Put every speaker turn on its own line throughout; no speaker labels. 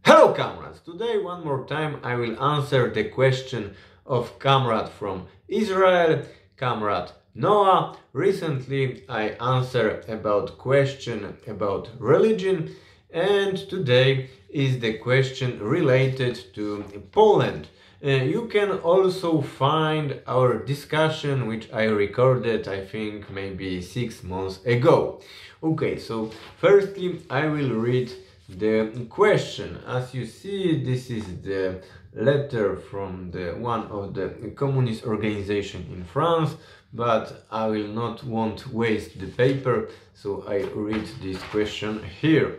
Hello comrades! Today one more time I will answer the question of comrade from Israel, comrade Noah. Recently I answered about question about religion, and today is the question related to Poland. You can also find our discussion which I recorded I think maybe 6 months ago. Okay, so firstly I will read the question. As you see, this is the letter from one of the communist organization in France, but I will not want to waste the paper, so I read this question here.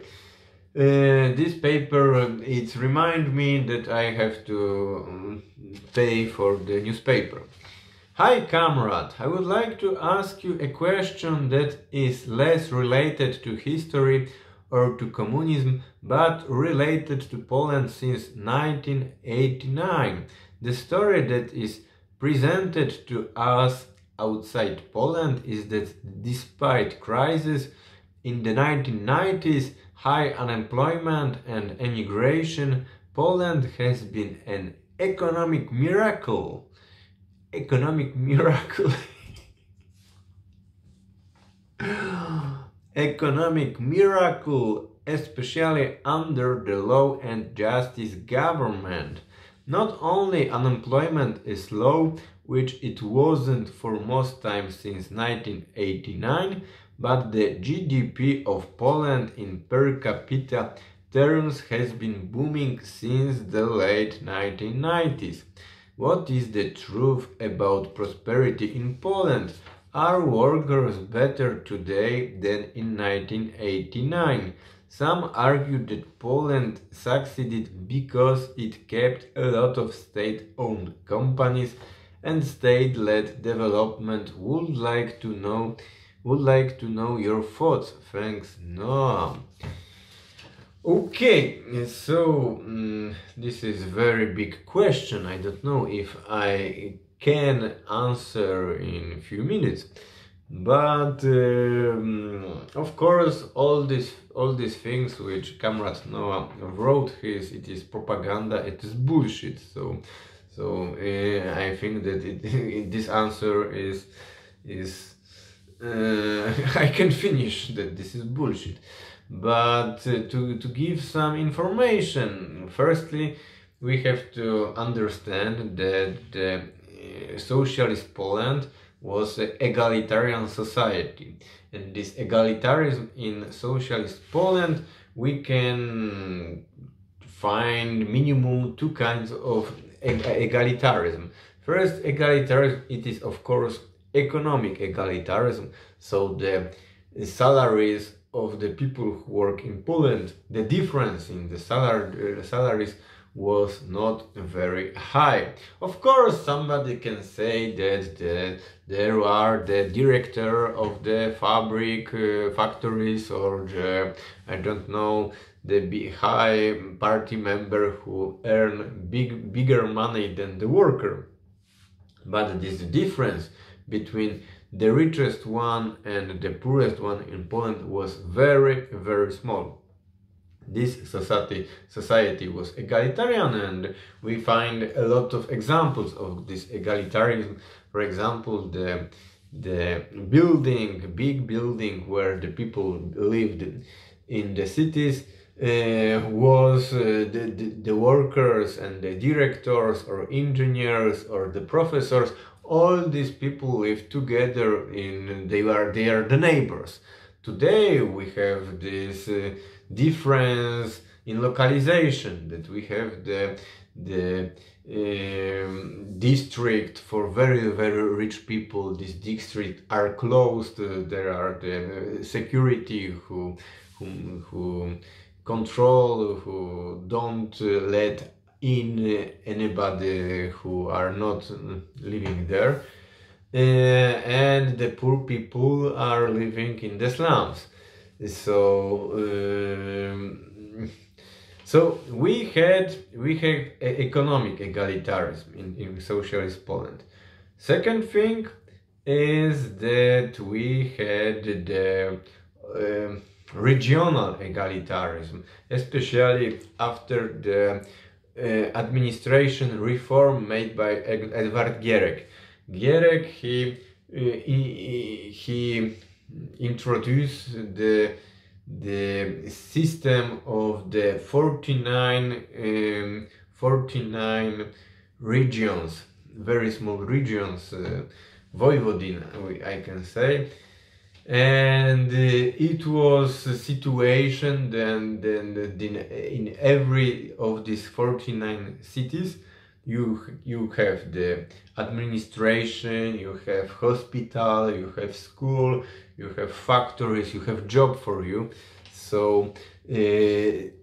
This paper, it reminds me that I have to pay for the newspaper. Hi comrade, I would like to ask you a question that is less related to history or to communism, but related to Poland since 1989. The story that is presented to us outside Poland is that despite crisis in the 1990s, high unemployment and emigration, Poland has been an economic miracle. Economic miracle. Economic miracle, especially under the law and justice government. Not only unemployment is low, which it wasn't for most time since 1989, but the GDP of Poland in per capita terms has been booming since the late 1990s. What is the truth about prosperity in Poland? Are workers better today than in 1989? Some argue that Poland succeeded because it kept a lot of state-owned companies and state-led development. Would like to know your thoughts. Thanks, Noam. Okay, so this is a very big question. I don't know if I can answer in a few minutes, but of course all these things which Comrade Noah wrote, it is propaganda, it is bullshit. So I think that this answer is I can finish that this is bullshit. But to give some information, firstly, we have to understand that socialist Poland was an egalitarian society. And this egalitarianism in socialist Poland, we can find minimum two kinds of egalitarianism. First egalitarianism, it is of course economic egalitarianism, so the salaries of the people who work in Poland, the difference in the salaries was not very high. Of course, somebody can say that there are the director of the factories, or the, I don't know, the high party member who earn bigger money than the worker. But this difference between the richest one and the poorest one in Poland was very, very small. This society was egalitarian, and we find a lot of examples of this egalitarianism. For example, the big building where the people lived in the cities was the workers and the directors or engineers or the professors. All these people live together they are the neighbors. Today we have this difference in localization, that we have the district for very, very rich people. These districts are closed. There are the security who control, who don't let in anybody who are not living there, and the poor people are living in the slums. So we had economic egalitarianism in socialist Poland. Second thing is that we had the regional egalitarianism, especially after the administration reform made by Edward Gierek. Gierek, he introduced the system of the 49 regions, very small regions, voivodin, I can say. And it was a situation then in every of these 49 cities you have the administration, you have hospital, you have school, you have factories, you have job for you. So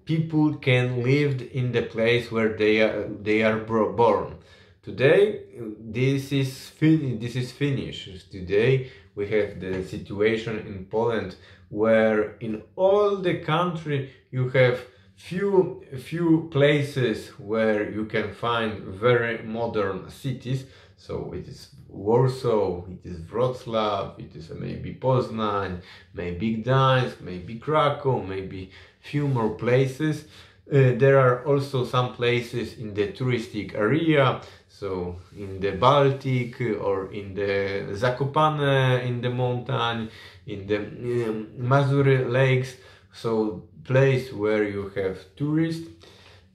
people can live in the place where they are born. Today this is finished. Today we have the situation in Poland where in all the country you have few places where you can find very modern cities. So it is Warsaw, it is Wrocław, it is maybe Poznań, maybe Gdańsk, maybe Krakow, maybe few more places. There are also some places in the touristic area, so in the Baltic or in the Zakopane, in the mountain, in the Mazury lakes, so place where you have tourists.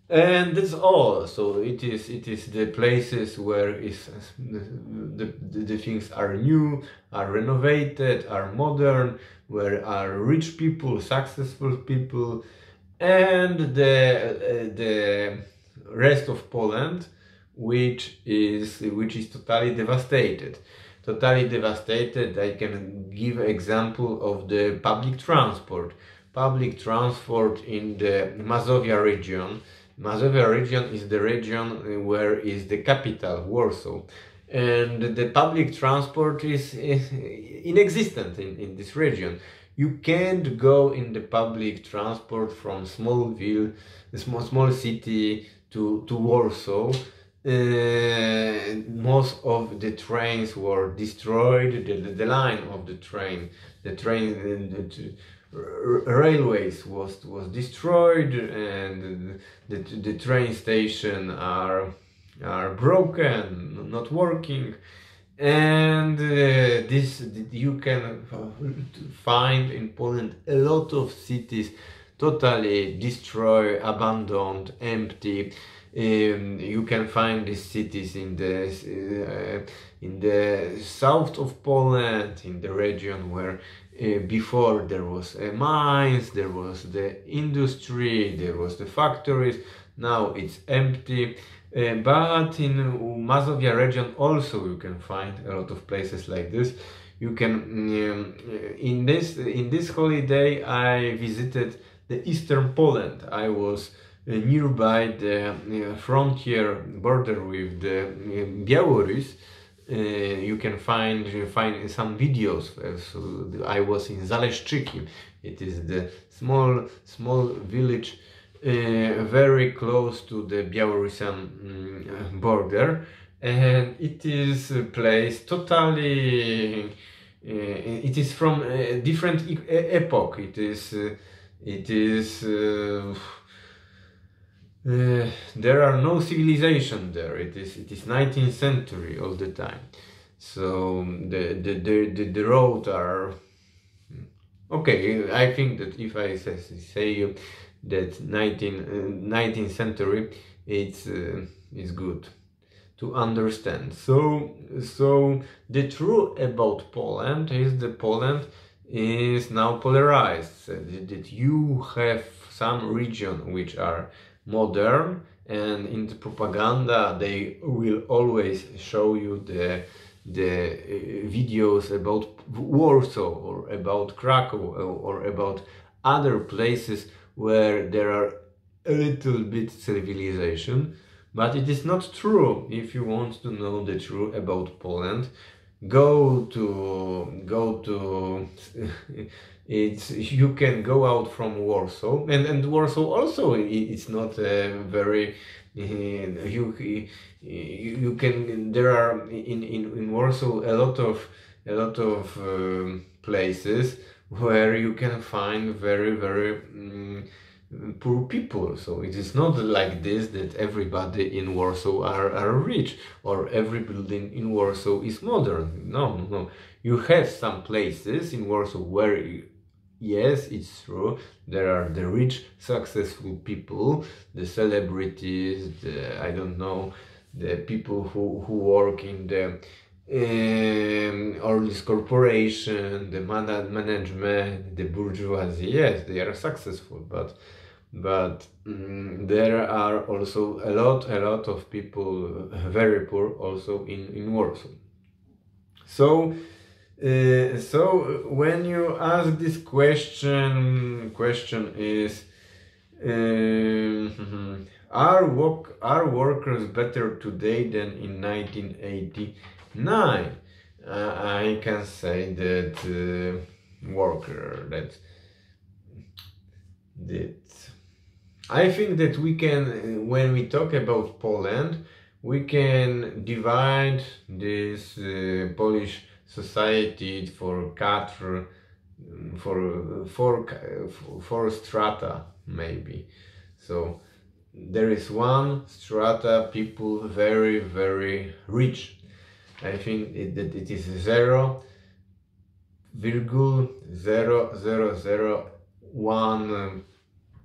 And that's all. So it is the places where the things are new, are renovated, are modern, where are rich people, successful people, and the rest of Poland, which is totally devastated. Totally devastated. I can give example of the public transport. Public transport in the Mazovia region. Mazovia region is the region where is the capital, Warsaw. And the public transport is inexistent in this region. You can't go in the public transport from small city to Warsaw. Most of the trains were destroyed. The line of the train, railways was destroyed, and the train station are broken, not working. And you can find in Poland a lot of cities totally destroyed, abandoned, empty. You can find these cities in the south of Poland, in the region where before there was mines, there was the industry, there was the factories. Now it's empty. But in Mazovia region also you can find a lot of places like this. You can in this holiday I visited the eastern Poland. I was nearby the frontier border with the Belarus. You can find some videos. So I was in Zaleszczyki. It is the small village very close to the Belarusian border, and it is a place totally. It is from a different epoch. There are no civilization there. It is 19th century all the time. So the roads are okay. I think that if I say that 19th century, it's good to understand. So the truth about Poland is that Poland is now polarized. That you have some regions which are modern, and in the propaganda they will always show you the videos about Warsaw or about Krakow or about other places where there are a little bit civilization. But it is not true. If you want to know the truth about Poland, go to you can go out from Warsaw, and Warsaw also it's not very you can there are in Warsaw a lot of places where you can find very, very poor people. So it is not like this that everybody in Warsaw are rich, or every building in Warsaw is modern. No, no. You have some places in Warsaw where, yes, it's true, there are the rich, successful people, the celebrities, the, I don't know, the people who work in the all this corporation, the management, the bourgeoisie. Yes, they are successful, but there are also a lot of people very poor also in Warsaw. So when you ask this question is, are workers better today than in 1989? I can say that I think that we can, when we talk about Poland, we can divide this Polish society for four strata, maybe. So there is one strata, people very, very rich. I think that it is 0,0001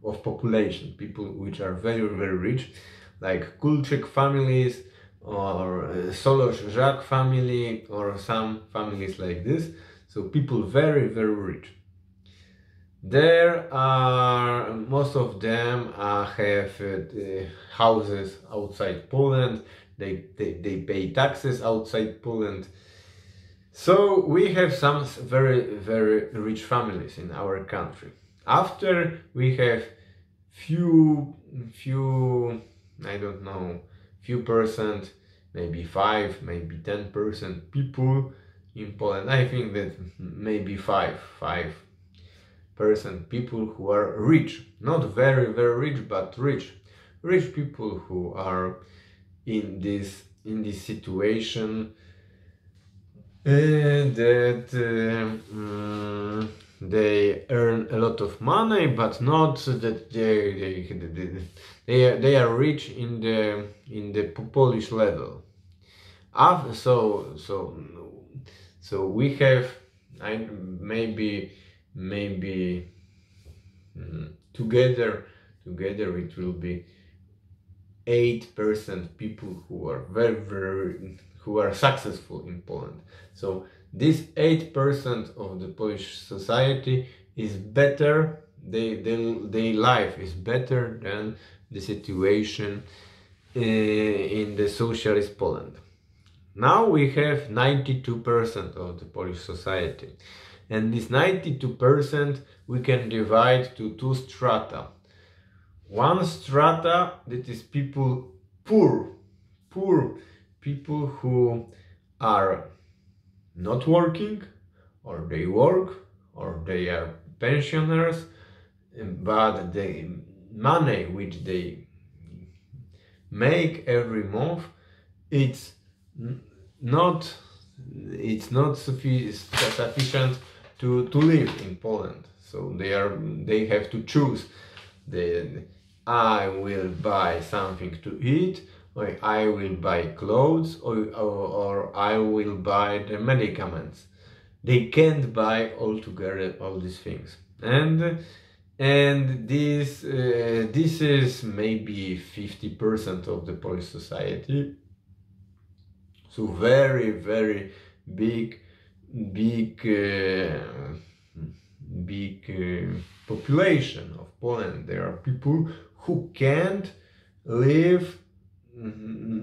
of population, people which are very, very rich, like Kulczyk families, or Solos-Jacques family, or some families like this. So people very, very rich. There are, most of them have houses outside Poland. They pay taxes outside Poland. So we have some very, very rich families in our country. After we have few, I don't know, few percent, maybe 5, maybe 10% people in Poland. I think that maybe 5% people who are rich, not very, very rich, but rich people who are in this situation that they earn a lot of money, but not that they are rich in the Polish level. So we have, maybe together it will be 8% people who are who are successful in Poland. So this 8% of the Polish society is better, their life is better than the situation in the socialist Poland. Now we have 92% of the Polish society, and this 92% we can divide to two strata. One strata, that is people poor people who are not working, or they work, or they are pensioners, but the money which they make every month, it's not sufficient to live in Poland. So they have to choose. I will buy something to eat, or I will buy clothes, or I will buy the medicaments. They can't buy altogether all these things, and this is maybe 50% of the Polish society. So very, very big population of Poland. There are people who can't live,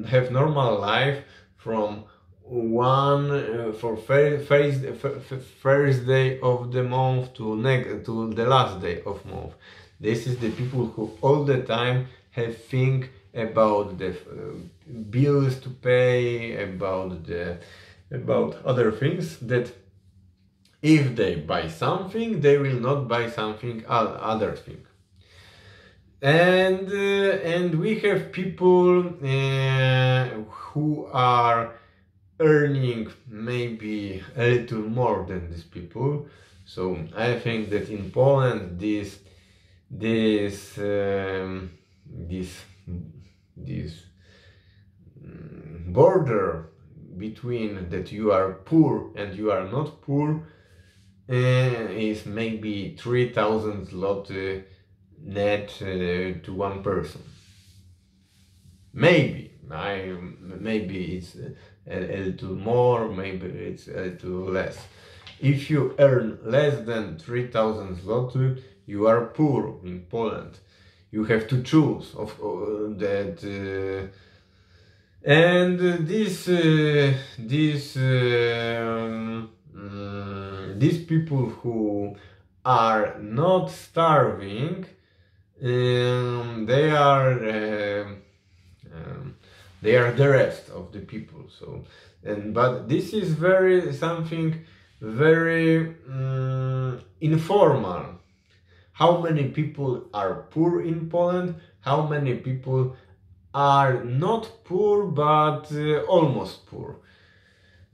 have normal life from first day of the month to the last day of month. This is the people who all the time have think about the bills to pay, about other things, that if they buy something, they will not buy something other thing. And we have people who are earning maybe a little more than these people, So I think that in Poland this border between that you are poor and you are not poor is maybe 3,000 zloty net to one person. Maybe it's a little more, maybe it's a little less. If you earn less than 3,000 zloty, you are poor in Poland. You have to choose of that. And these people who are not starving, they are the rest of the people. So, but this is something very informal. How many people are poor in Poland? How many people are not poor but almost poor?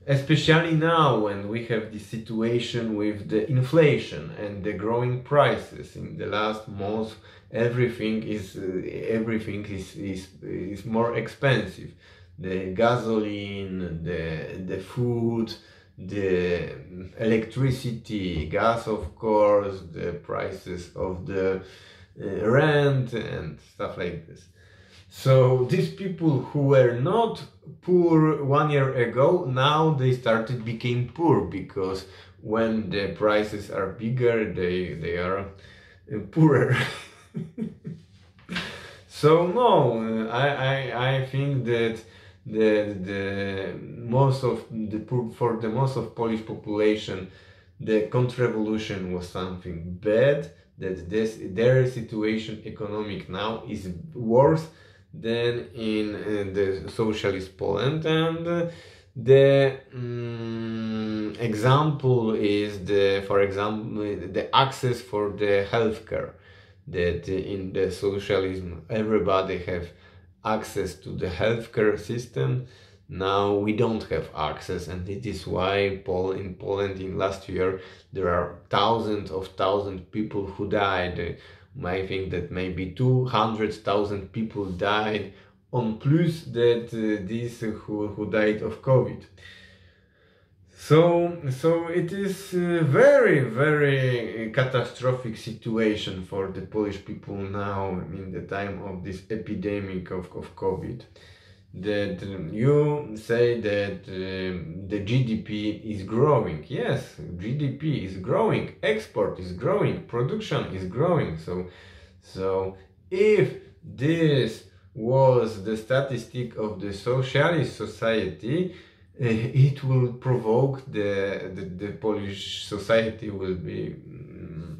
Especially now when we have this situation with the inflation and the growing prices. In the last month, everything is more expensive. The gasoline, the food, the electricity, gas, of course, the prices of the rent and stuff like this. So these people who were not poor 1 year ago, now they became poor, because when the prices are bigger, they are poorer. So no, I think that for the most of Polish population, the contra-revolution was something bad. That their situation economic now is worse than in the socialist Poland, and the example is the access for the healthcare. That in the socialism everybody have access to the healthcare system. Now we don't have access, and it is why in Poland in last year there are thousands of people who died. I think that maybe 200,000 people died, on plus that these who died of COVID. So it is a very catastrophic situation for the Polish people now in the time of this epidemic of COVID. That you say that the GDP is growing. Yes, GDP is growing, export is growing, production is growing. So if this was the statistic of the socialist society, it will provoke the Polish society will be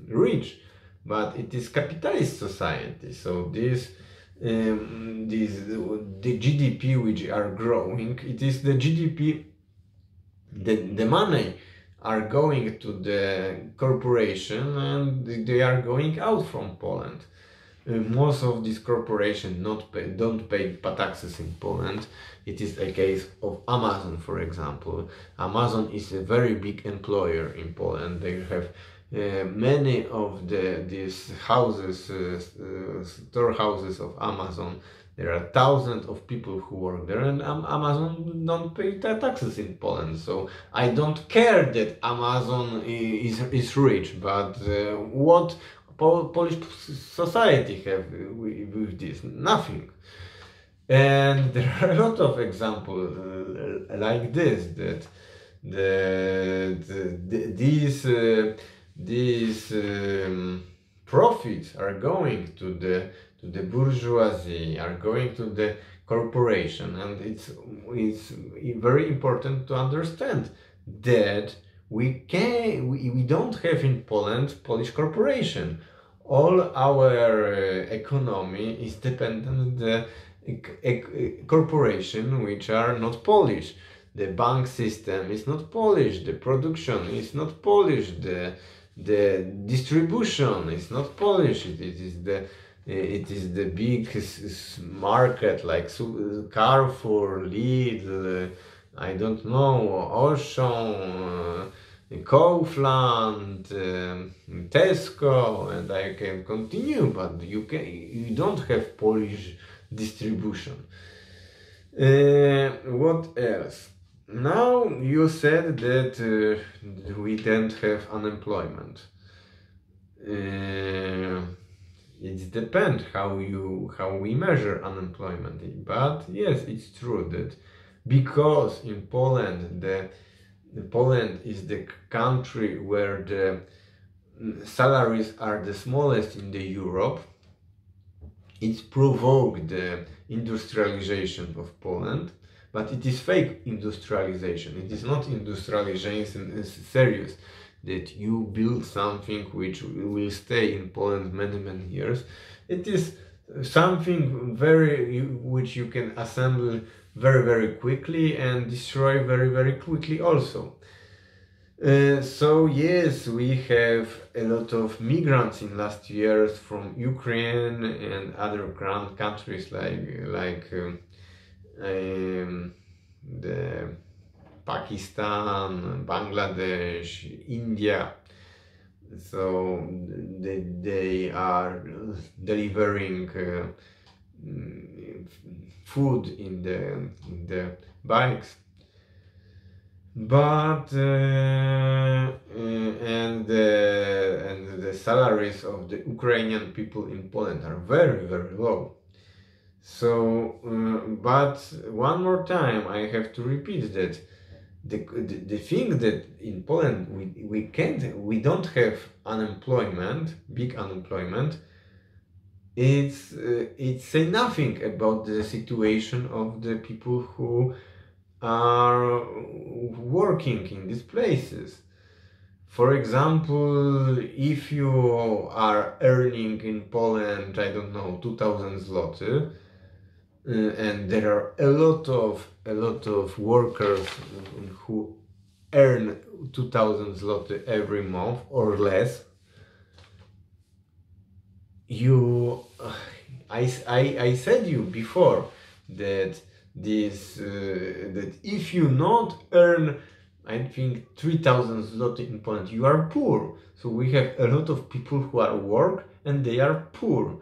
rich, but it is capitalist society. So the GDP which are growing, it is the GDP, the money are going to the corporation and they are going out from Poland. Most of these corporations don't pay taxes in Poland. It is a case of Amazon, for example. Amazon is a very big employer in Poland. They have many of these houses, storehouses of Amazon. There are thousands of people who work there, and Amazon don't pay taxes in Poland. So I don't care that Amazon is rich, but what Polish society have with this? Nothing. And there are a lot of examples like this, that these profits are going to the bourgeoisie, are going to the corporation, and it's very important to understand that we don't have in Poland Polish corporation. All our economy is dependent on the corporation which are not Polish. The bank system is not Polish, the production is not Polish, the distribution is not Polish. It is the big market like Carrefour, Lidl, I don't know, Auchan, Kaufland, Tesco, and I can continue, but you don't have Polish distribution. What else? Now you said that we don't have unemployment. It depends how we measure unemployment, but yes, it's true that because in Poland Poland is the country where the salaries are the smallest in the Europe. It's provoked the industrialization of Poland, but it is fake industrialization. It is not industrialization serious, that you build something which will stay in Poland many years. It is something which you can assemble very quickly and destroy very quickly also. So yes, we have a lot of migrants in last years from Ukraine and other countries like the Pakistan, Bangladesh, India. So they are delivering food in the bikes, but and the salaries of the Ukrainian people in Poland are very low. So, but one more time I have to repeat that the thing that in Poland we don't have unemployment, big unemployment. It say nothing about the situation of the people who are working in these places. For example, if you are earning in Poland, I don't know, 2000 zloty, and there are a lot of workers who earn 2000 zloty every month or less, I said you before that that if you not earn, I think 3000 zloty in Poland, you are poor. So we have a lot of people who are work and they are poor.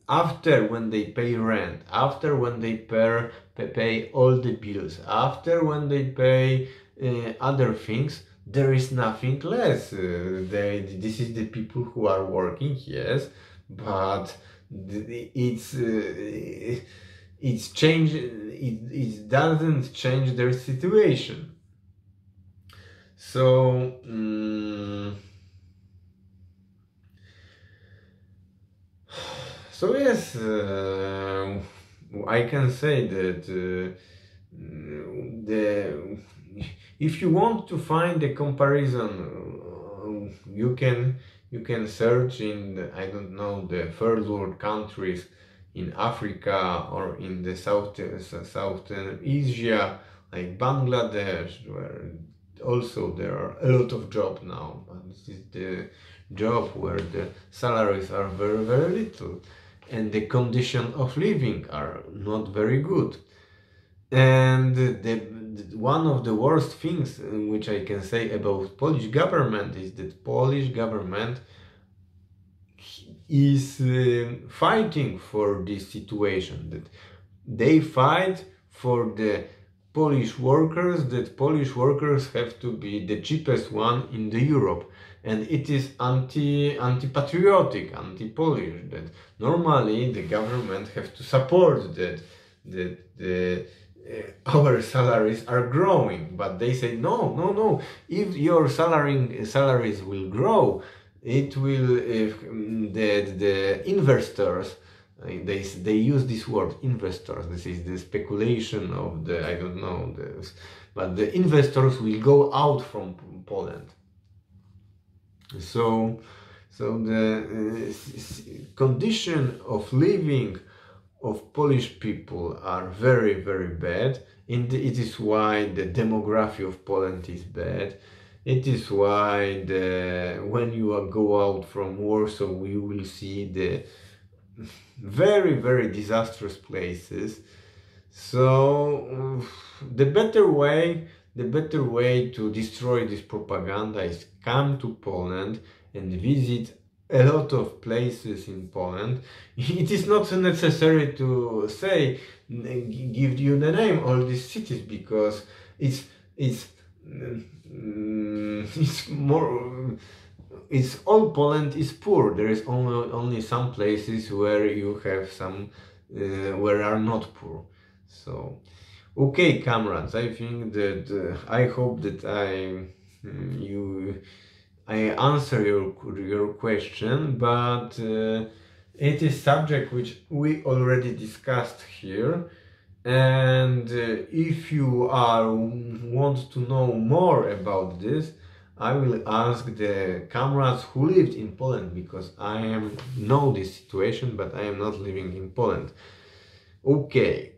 After when they pay rent, after when they pay all the bills, after when they pay other things, there is nothing less. This is the people who are working, yes, but it's change. It doesn't change their situation. So. So yes, I can say that if you want to find a comparison, you can search in, I don't know, the third world countries in Africa or in the Southern Asia, like Bangladesh, where also there are a lot of jobs now, but this is the job where the salaries are very little and the condition of living are not very good. And one of the worst things which I can say about Polish government is that Polish government is fighting for this situation, that they fight for the Polish workers, that Polish workers have to be the cheapest one in the Europe. And it is anti-patriotic, anti-Polish, that normally the government have to support that our salaries are growing, but they say no, if your salaries will grow, it will, the investors, they use this word investors, this is the speculation of the, I don't know, but the investors will go out from Poland. So the condition of living of Polish people are very bad, and it is why the demography of Poland is bad. It is why when you go out from Warsaw, you will see the very disastrous places. So the better way the better way to destroy this propaganda is come to Poland and visit a lot of places in Poland. It is not necessary to say, give you the name all these cities, because it's more, it's all Poland is poor. There is only some places where you have some where are not poor. So okay, comrades, I think that I hope that I answer your question, but it is subject which we already discussed here. And if you want to know more about this, I will ask the comrades who lived in Poland, because I know this situation, but I am not living in Poland. Okay,